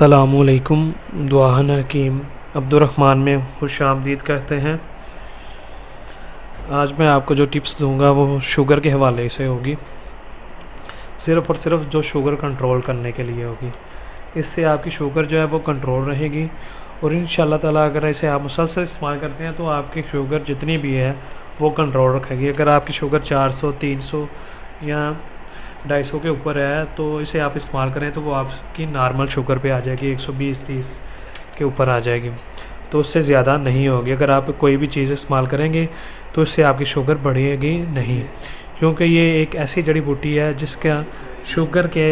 السلام علیکم۔ دعاہن حکیم عبدالرحمن میں خوش آمدید کہتے ہیں۔ آج میں آپ کو جو ٹپس دوں گا وہ شوگر کے حوالے سے ہوگی، صرف اور صرف جو شوگر کنٹرول کرنے کے لیے ہوگی۔ اس سے آپ کی شوگر جو ہے وہ کنٹرول رہے گی، اور انشاءاللہ تعالیٰ اگر اسے آپ مسلسل استعمال کرتے ہیں تو آپ کی شوگر جتنی بھی ہے وہ کنٹرول رکھے گی۔ اگر آپ کی شوگر 400، 300 یا 250 کے اوپر ہے تو اسے آپ استعمال کریں تو وہ آپ کی نارمل شوگر پہ آ جائے گی، 120-130 کے اوپر آ جائے گی، تو اس سے زیادہ نہیں ہوگی۔ اگر آپ کوئی بھی چیز استعمال کریں گے تو اس سے آپ کی شوگر بڑھے گی نہیں، کیونکہ یہ ایک ایسی جڑی بوٹی ہے جس کا شوگر کے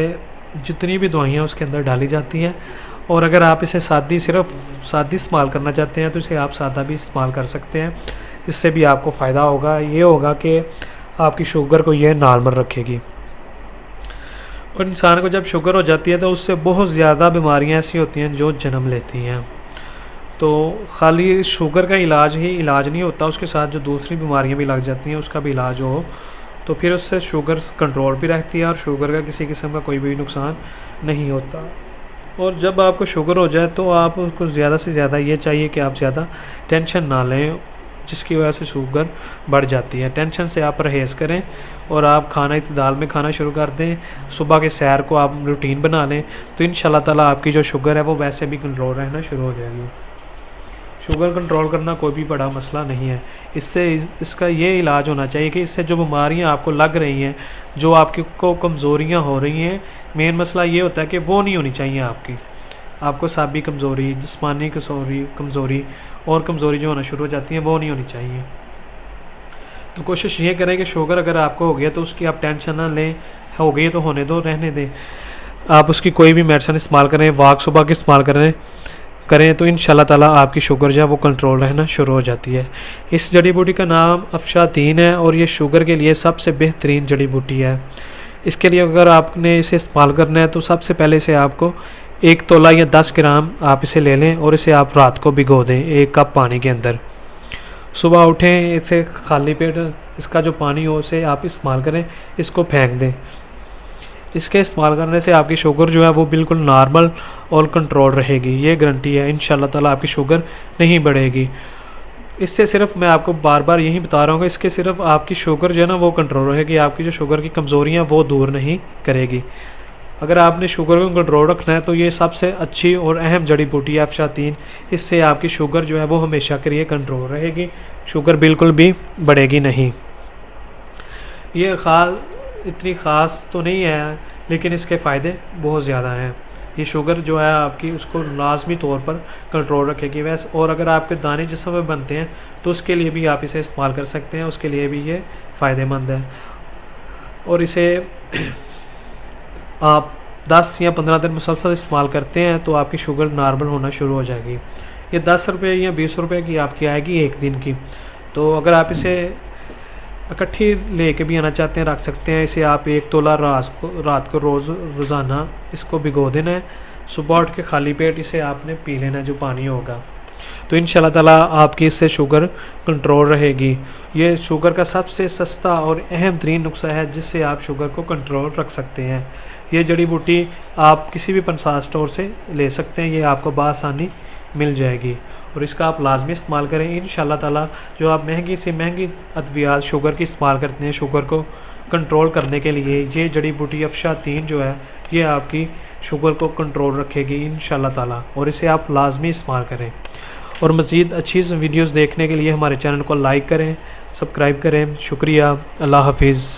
جتنی بھی دوائیاں اس کے اندر ڈالی جاتی ہیں، اور اگر آپ اسے صرف سادی استعمال کرنا چاہتے ہیں تو اسے آپ سادہ بھی استعمال کر سکتے ہیں۔ اس سے بھی آپ کو فائدہ ہوگا، یہ ہوگا کہ آپ کی شوگر کو یہ نارمل رکھے گی۔ اور انسان کو جب شوگر ہو جاتی ہے تو اس سے بہت زیادہ بیماریاں ایسی ہوتی ہیں جو جنم لیتی ہیں، تو خالی شوگر کا علاج نہیں ہوتا، اس کے ساتھ جو دوسری بیماریاں بھی لگ جاتی ہیں اس کا بھی علاج ہو تو پھر اس سے شوگر کنٹرول بھی رہتی ہے اور شوگر کا کسی قسم کا کوئی بھی نقصان نہیں ہوتا۔ اور جب آپ کو شوگر ہو جائے تو آپ کو زیادہ سے زیادہ یہ چاہیے کہ آپ زیادہ ٹینشن نہ لیں، جس کی وجہ سے شوگر بڑھ جاتی ہے۔ ٹینشن سے آپ پرہیز کریں اور آپ کھانا اعتدال میں کھانا شروع کر دیں۔ صبح کے سیر کو آپ روٹین بنا لیں تو انشاءاللہ تعالیٰ آپ کی جو شوگر ہے وہ ویسے بھی کنٹرول رہنا شروع ہو جائے گی۔ شوگر کنٹرول کرنا کوئی بھی بڑا مسئلہ نہیں ہے، اس کا یہ علاج ہونا چاہیے کہ اس سے جو بیماریاں آپ کو لگ رہی ہیں، جو آپ کو کمزوریاں ہو رہی ہیں، مین مسئلہ یہ ہوتا ہے کہ وہ نہیں ہونی چاہیے آپ کو اعصابی کمزوری، جسمانی کمزوری اور کمزوری جو ہونا شروع ہو جاتی ہیں وہ نہیں ہونی چاہیے۔ تو کوشش یہ کریں کہ شوگر اگر آپ کو ہو گیا تو اس کی آپ ٹینشن نہ لیں، ہو گئی تو ہونے دو، رہنے دیں۔ آپ اس کی کوئی بھی میڈیسن استعمال کریں، واک صبح کی استعمال کریں تو انشاءاللہ تعالیٰ آپ کی شوگر جو ہے وہ کنٹرول رہنا شروع ہو جاتی ہے۔ اس جڑی بوٹی کا نام افشاتین ہے اور یہ شوگر کے لیے سب سے بہترین جڑی بوٹی ہے۔ اس کے لیے اگر آپ نے اسے استعمال کرنا ہے تو سب سے پہلے اسے آپ کو 1 تولہ یا 10 گرام آپ اسے لے لیں اور اسے آپ رات کو بھگو دیں 1 کپ پانی کے اندر۔ صبح اٹھیں، اسے خالی پیٹ اس کا جو پانی ہو اسے آپ استعمال کریں، اس کو پھینک دیں۔ اس کے استعمال کرنے سے آپ کی شوگر جو ہے وہ بالکل نارمل اور کنٹرول رہے گی، یہ گارنٹی ہے۔ انشاءاللہ تعالیٰ آپ کی شوگر نہیں بڑھے گی۔ اس سے صرف میں آپ کو بار بار یہی بتا رہا ہوں کہ اس کے صرف آپ کی شوگر جو ہے نا وہ کنٹرول رہے گی، آپ کی جو شوگر کی کمزوریاں وہ دور نہیں کرے گی۔ اگر آپ نے شوگر کو کنٹرول رکھنا ہے تو یہ سب سے اچھی اور اہم جڑی بوٹی ہے افشاتین۔ اس سے آپ کی شوگر جو ہے وہ ہمیشہ کے لیے کنٹرول رہے گی، شوگر بالکل بھی بڑھے گی نہیں۔ یہ اتنی خاص تو نہیں ہے لیکن اس کے فائدے بہت زیادہ ہیں۔ یہ شوگر جو ہے آپ کی اس کو لازمی طور پر کنٹرول رکھے گی ویسے، اور اگر آپ کے دانے جسم میں بنتے ہیں تو اس کے لیے بھی آپ اسے استعمال کر سکتے ہیں، اس کے لیے بھی یہ فائدہ مند ہے۔ اور اسے آپ 10 یا 15 دن مسلسل استعمال کرتے ہیں تو آپ کی شوگر نارمل ہونا شروع ہو جائے گی۔ یہ 10 روپے یا 20 روپے کی آپ کی آئے گی ایک دن کی، تو اگر آپ اسے اکٹھی لے کے بھی آنا چاہتے ہیں رکھ سکتے ہیں۔ اسے آپ 1 تولہ رات کو روزانہ اس کو بھگو دینا ہے، صبح اٹھ کے خالی پیٹ اسے آپ نے پی لینا ہے جو پانی ہوگا، تو انشاءاللہ تعالیٰ آپ کی اس سے شوگر کنٹرول رہے گی۔ یہ شوگر کا سب سے سستا اور اہم ترین نسخہ ہے جس سے آپ شوگر کو کنٹرول رکھ سکتے ہیں۔ یہ جڑی بوٹی آپ کسی بھی پنسال اسٹور سے لے سکتے ہیں، یہ آپ کو بآسانی مل جائے گی، اور اس کا آپ لازمی استعمال کریں۔ انشاءاللہ تعالیٰ جو آپ مہنگی سے مہنگی ادویات شوگر کی استعمال کرتے ہیں شوگر کو کنٹرول کرنے کے لیے، یہ جڑی بوٹی افشاتین جو ہے یہ آپ کی شوگر کو کنٹرول رکھے گی انشاءاللہ تعالیٰ، اور اسے آپ لازمی استعمال کریں۔ اور مزید اچھی ویڈیوز دیکھنے کے لیے ہمارے چینل کو لائک کریں، سبسکرائب کریں۔ شکریہ، اللہ حافظ۔